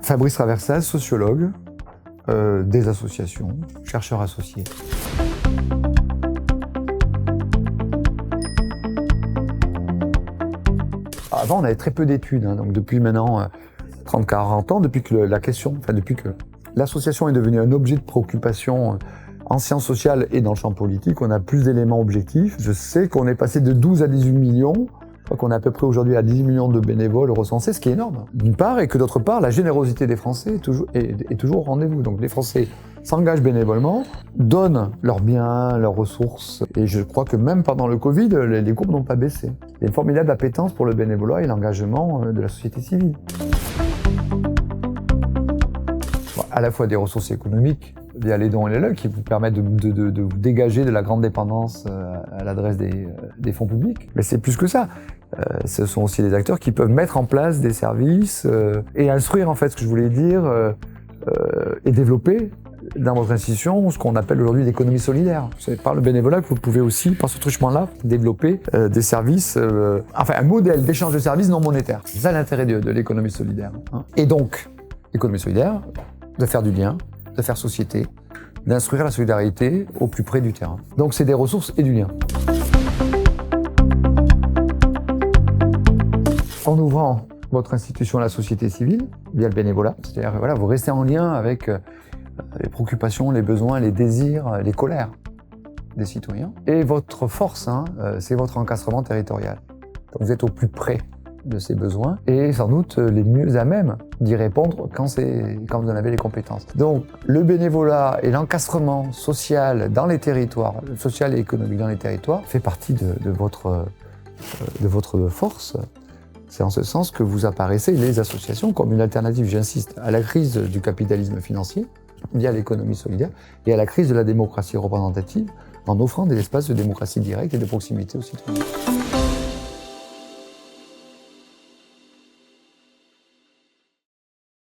Fabrice Traversaz, sociologue, des associations, chercheur associé. Avant, on avait très peu d'études, donc depuis maintenant 30-40 ans, depuis que l'association est devenue un objet de préoccupation en sciences sociales et dans le champ politique, on a plus d'éléments objectifs. Je sais qu'on est passé de 12 à 18 millions, je crois qu'on est à peu près aujourd'hui à 10 millions de bénévoles recensés, ce qui est énorme, d'une part, et que d'autre part, la générosité des Français est toujours au rendez-vous. Donc les Français s'engagent bénévolement, donnent leurs biens, leurs ressources, et je crois que même pendant le Covid, les courbes n'ont pas baissé. Il y a une formidable appétence pour le bénévolat et l'engagement de la société civile. À la fois des ressources économiques, via les dons et les legs, qui vous permettent de vous dégager de la grande dépendance à l'adresse des fonds publics. Mais c'est plus que ça. Ce sont aussi des acteurs qui peuvent mettre en place des services et instruire, en fait, ce que je voulais dire, et développer dans votre institution ce qu'on appelle aujourd'hui l'économie solidaire. C'est par le bénévolat que vous pouvez aussi, par ce truchement-là, développer des services, un modèle d'échange de services non monétaires. C'est ça l'intérêt de l'économie solidaire. Et donc, l'économie solidaire, de faire du lien, de faire société, d'instruire la solidarité au plus près du terrain. Donc c'est des ressources et du lien. En ouvrant votre institution à la société civile, via le bénévolat, c'est-à-dire voilà, vous restez en lien avec les préoccupations, les besoins, les désirs, les colères des citoyens. Et votre force, c'est votre encastrement territorial. Donc vous êtes au plus près de ces besoins et sans doute les mieux à même d'y répondre quand vous en avez les compétences. Donc le bénévolat et l'encastrement social dans les territoires, social et économique dans les territoires, fait partie de votre force. C'est en ce sens que vous apparaissez, les associations, comme une alternative, j'insiste, à la crise du capitalisme financier, via l'économie solidaire, et à la crise de la démocratie représentative, en offrant des espaces de démocratie directe et de proximité aux citoyens.